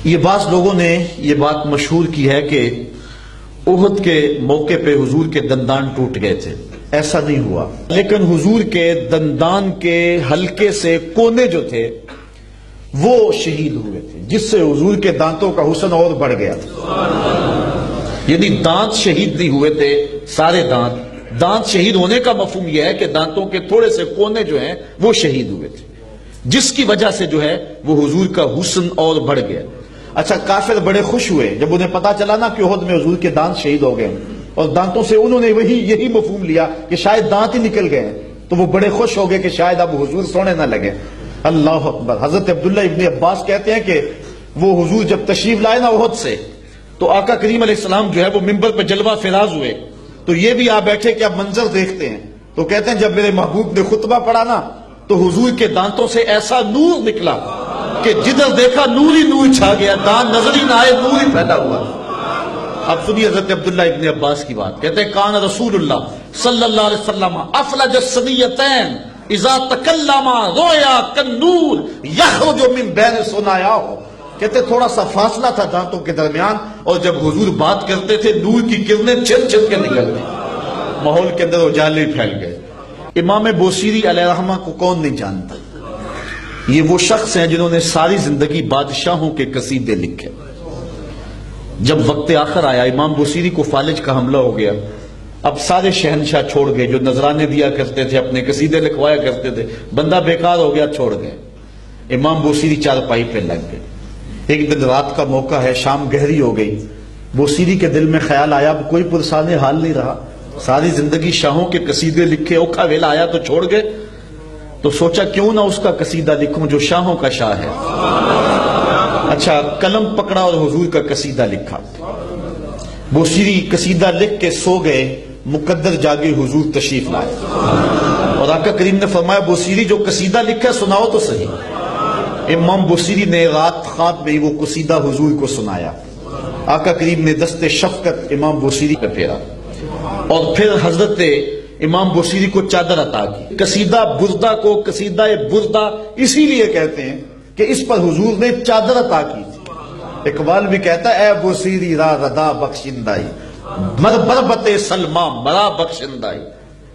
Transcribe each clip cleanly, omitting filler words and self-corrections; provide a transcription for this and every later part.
یہ بعض لوگوں نے یہ بات مشہور کی ہے کہ احد کے موقع پہ حضور کے دندان ٹوٹ گئے تھے. ایسا نہیں ہوا، لیکن حضور کے دندان کے حلقے سے کونے جو تھے وہ شہید ہوئے تھے، جس سے حضور کے دانتوں کا حسن اور بڑھ گیا تھا. یعنی دانت شہید نہیں ہوئے تھے، سارے دانت شہید ہونے کا مفہوم یہ ہے کہ دانتوں کے تھوڑے سے کونے جو ہیں وہ شہید ہوئے تھے، جس کی وجہ سے جو ہے وہ حضور کا حسن اور بڑھ گیا. اچھا، کافر بڑے خوش ہوئے جب انہیں پتا چلا نا کہ احد میں حضور کے دانت شہید ہو گئے، اور دانتوں سے انہوں نے یہی مفہوم لیا کہ شاید دانت ہی نکل گئے، تو وہ بڑے خوش ہو گئے کہ شاید اب حضور سونے نہ لگے. اللہ اکبر. حضرت عبداللہ ابن عباس کہتے ہیں کہ وہ حضور جب تشریف لائے نا احد سے، تو آقا کریم علیہ السلام جو ہے وہ منبر پہ جلوہ فراز ہوئے، تو یہ بھی آ بیٹھے کہ اب منظر دیکھتے ہیں. تو کہتے ہیں جب میرے محبوب نے خطبہ پڑھا نا تو حضور کے دانتوں سے ایسا نور نکلا کہ جدھر دیکھا نور ہی نور چھا گیا، دانت نظر ہی نہ آئے، نور ہی پھیلا ہوا. اب سنیے حضرت عبداللہ ابن عباس کی بات. کہتے ہیں کان رسول اللہ صلی اللہ علیہ وسلم افلج الثنیتین اذا تکلم رویا کالنور یخرج من بین ثنایاہ. کہتے تھوڑا سا فاصلہ تھا دانتوں کے درمیان، اور جب حضور بات کرتے تھے نور کی کرنیں چھن چھن کے نکلتی، ماحول کے اندر اجالے پھیل گئے. امام بوصیری علیہ رحمہ کو کون نہیں جانتا؟ یہ وہ شخص ہیں جنہوں نے ساری زندگی بادشاہوں کے قصیدے لکھے. جب وقت آخر آیا، امام بوصیری کو فالج کا حملہ ہو گیا. اب سارے شہنشاہ چھوڑ گئے، جو نذرانے دیا کرتے تھے، اپنے قصیدے لکھوایا کرتے تھے، بندہ بیکار ہو گیا، چھوڑ گئے. امام بوصیری چارپائی پہ لگ گئے. ایک دن رات کا موقع ہے، شام گہری ہو گئی. بوصیری کے دل میں خیال آیا اب کوئی پرسان حال نہیں رہا، ساری زندگی شاہوں کے قصیدے لکھے، اوکھا ویلا آیا تو چھوڑ گئے. تو سوچا کیوں نہ اس کا قصیدہ لکھوں جو شاہوں کا شاہ ہے. اچھا، قلم پکڑا اور حضور کا قصیدہ لکھا. بوصیری قصیدہ لکھ کے سو گئے، مقدر جاگے حضور تشریف لائے، اور آقا کریم نے فرمایا بوصیری جو قصیدہ لکھا سناؤ تو صحیح. امام بوصیری نے رات خواب میں وہ قصیدہ حضور کو سنایا. آقا کریم نے دست شفقت امام بوصیری پہ پھیرا، اور پھر حضرت امام بوصیری کو چادر عطا کی. قصیدہ بردہ کو قصیدہ بردہ اسی لیے کہتے ہیں کہ اس پر حضور نے چادر عطا کی تھی. اقبال بھی کہتا ہے اے بوصیری را ردا بخشندائی مر بربت سلما مرا بخشندائی.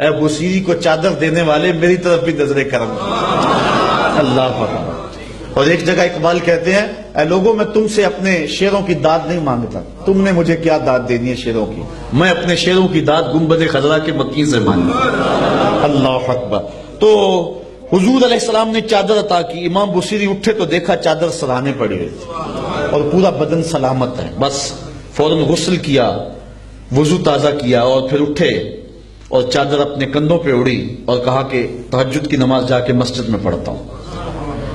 اے بوصیری کو چادر دینے والے میری طرف بھی نظر کرم. اللہ اکبر. اور ایک جگہ اقبال کہتے ہیں اے لوگوں میں تم سے اپنے شعروں کی داد نہیں مانگتا، تم نے مجھے کیا داد دینی ہے شعروں کی، میں اپنے شعروں کی داد گنبد خضرا کے مکین سے مانگی. اللہ اکبر. تو حضور علیہ السلام نے چادر عطا کی. امام بوصیری اٹھے تو دیکھا چادر سراہنے پڑی ہوئی تھی اور پورا بدن سلامت ہے. بس فوراً غسل کیا، وضو تازہ کیا، اور پھر اٹھے اور چادر اپنے کندھوں پہ اڑی اور کہا کہ تہجد کی نماز جا کے مسجد میں پڑھتا ہوں.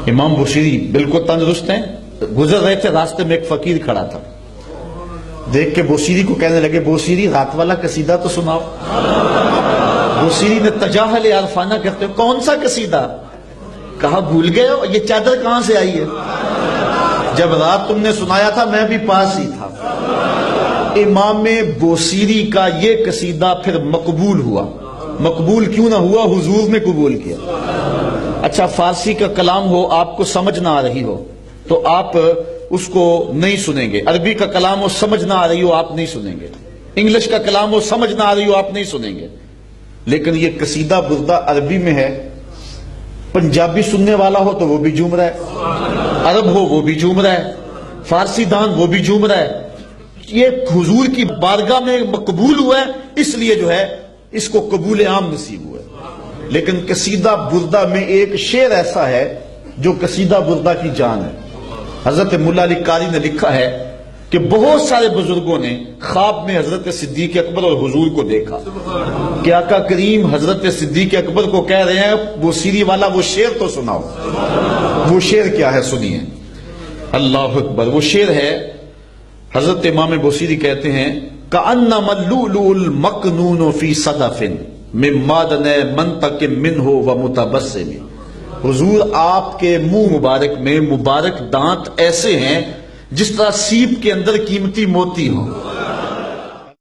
امام بوصیری بالکل تندرست ہیں. گزر رہے تھے، راستے میں ایک فقیر کھڑا تھا، دیکھ کے بوصیری کو کہنے لگے بوصیری رات والا قصیدہ تو سناؤ. بوصیری نے تجاہل عارفانہ کرتے ہوئے کون سا قصیدہ؟ کہا بھول گئے ہو، یہ چادر کہاں سے آئی ہے؟ جب رات تم نے سنایا تھا میں بھی پاس ہی تھا. امام بوصیری کا یہ قصیدہ پھر مقبول ہوا. مقبول کیوں نہ ہوا؟ حضور نے قبول کیا. اچھا، فارسی کا کلام ہو، آپ کو سمجھ نہ آ رہی ہو تو آپ اس کو نہیں سنیں گے. عربی کا کلام ہو، سمجھ نہ آ رہی ہو، آپ نہیں سنیں گے. انگلش کا کلام ہو، سمجھ نہ آ رہی ہو، آپ نہیں سنیں گے. لیکن یہ قصیدہ بردہ عربی میں ہے. پنجابی سننے والا ہو تو وہ بھی جھوم رہا ہے، عرب ہو وہ بھی جھوم رہا ہے، فارسی دان وہ بھی جھوم رہا ہے. یہ حضور کی بارگاہ میں مقبول ہوا ہے، اس لیے جو ہے اس کو قبول عام نصیب ہوا ہے. لیکن قصیدہ بردہ میں ایک شعر ایسا ہے جو قصیدہ بردہ کی جان ہے. حضرت مولا علی قاری نے لکھا ہے کہ بہت سارے بزرگوں نے خواب میں حضرت صدیق اکبر اور حضور کو دیکھا کہ آقا کریم حضرت صدیق اکبر کو کہہ رہے ہیں بوصیری والا وہ شعر تو سناؤ. وہ شعر کیا ہے سنیے. اللہ اکبر. وہ شعر ہے، حضرت امام بوصیری کہتے ہیں کأنما اللؤلؤ المکنون فی صدف من معدن منطق منہ ومتبسم. حضور آپ کے منہ مبارک میں مبارک دانت ایسے ہیں جس طرح سیپ کے اندر قیمتی موتی ہوں.